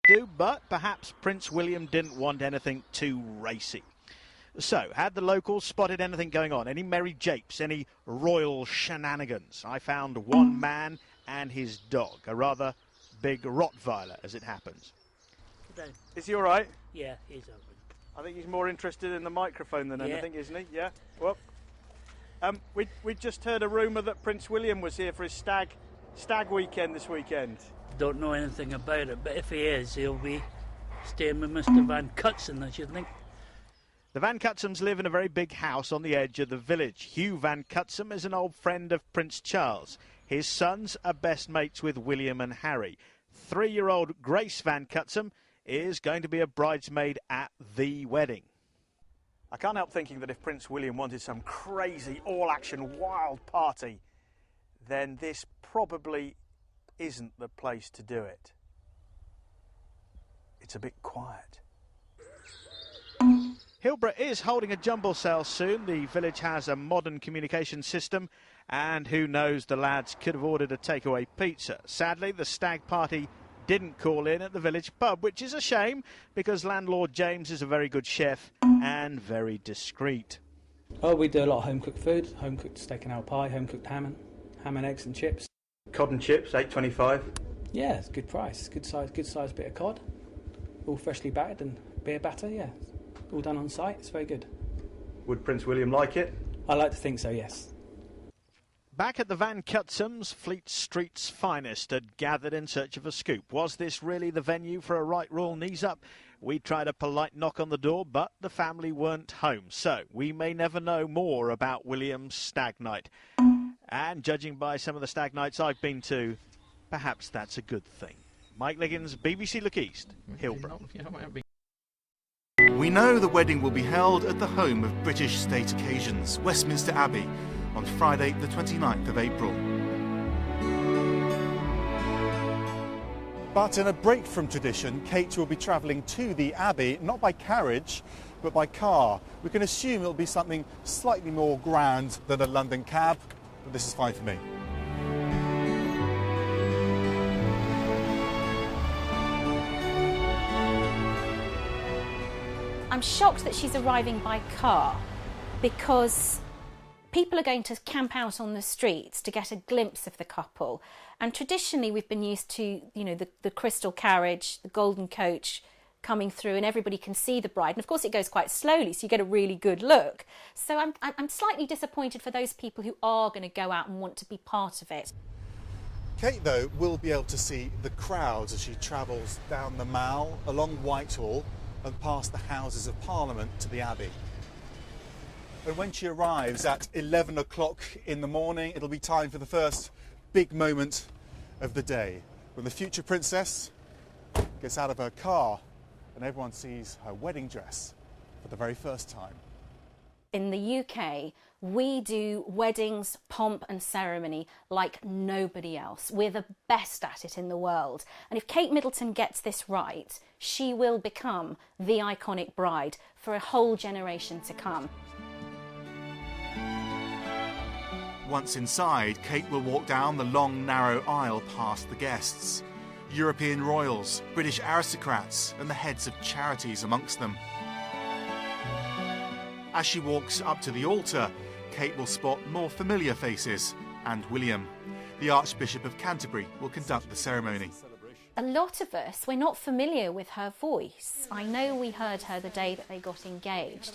do, but perhaps Prince William didn't want anything too racy. So, had the locals spotted anything going on? Any merry japes? Any royal shenanigans? I found one man and his dog, a rather big Rottweiler, as it happens. Good day. Is he all right? Yeah, he's open. I think he's more interested in the microphone than anything, isn't he? Yeah. Well, we just heard a rumour that Prince William was here for his stag weekend this weekend. Don't know anything about it, but if he is, he'll be staying with Mr. Van Cutson, I should think. The Van Cutsums live in a very big house on the edge of the village. Hugh Van Cutsum is an old friend of Prince Charles. His sons are best mates with William and Harry. 3-year-old Grace Van Cutsum is going to be a bridesmaid at the wedding. I can't help thinking that if Prince William wanted some crazy, all-action, wild party, then this probably isn't the place to do it. It's a bit quiet. Hillborough is holding a jumble sale soon. The village has a modern communication system, and who knows, the lads could have ordered a takeaway pizza. Sadly, the stag party didn't call in at the village pub, which is a shame because landlord James is a very good chef and very discreet. Oh, we do a lot of home-cooked food, home-cooked steak and ale pie, home-cooked ham and eggs and chips. Cod and chips, $8.25. Yeah, it's a good price, good size bit of cod, all freshly battered and beer batter, yeah. All done on site, it's very good. Would Prince William like it? I like to think so, yes. Back at the Van Cutsums, Fleet Street's finest had gathered in search of a scoop. Was this really the venue for a right royal knees-up? We tried a polite knock on the door, but the family weren't home. So we may never know more about William's stag night. And judging by some of the stag nights I've been to, perhaps that's a good thing. Mike Liggins, BBC Look East, Hillborough. We know the wedding will be held at the home of British state occasions, Westminster Abbey, on Friday the 29th of April. But in a break from tradition, Kate will be travelling to the Abbey, not by carriage, but by car. We can assume it'll be something slightly more grand than a London cab, but this is fine for me. I'm shocked that she's arriving by car because people are going to camp out on the streets to get a glimpse of the couple. And traditionally we've been used to, you know, the crystal carriage, the golden coach coming through and everybody can see the bride. And of course it goes quite slowly, so you get a really good look. So I'm slightly disappointed for those people who are going to go out and want to be part of it. Kate, though, will be able to see the crowds as she travels down the Mall, along Whitehall, and past the Houses of Parliament to the Abbey. And when she arrives at 11 o'clock in the morning, it'll be time for the first big moment of the day, when the future princess gets out of her car and everyone sees her wedding dress for the very first time. In the UK, we do weddings, pomp and ceremony like nobody else. We're the best at it in the world. And if Kate Middleton gets this right, she will become the iconic bride for a whole generation to come. Once inside, Kate will walk down the long, narrow aisle past the guests. European royals, British aristocrats, and the heads of charities amongst them. As she walks up to the altar, Kate will spot more familiar faces, and William. The Archbishop of Canterbury will conduct the ceremony. A lot of us, we're not familiar with her voice. I know we heard her the day that they got engaged.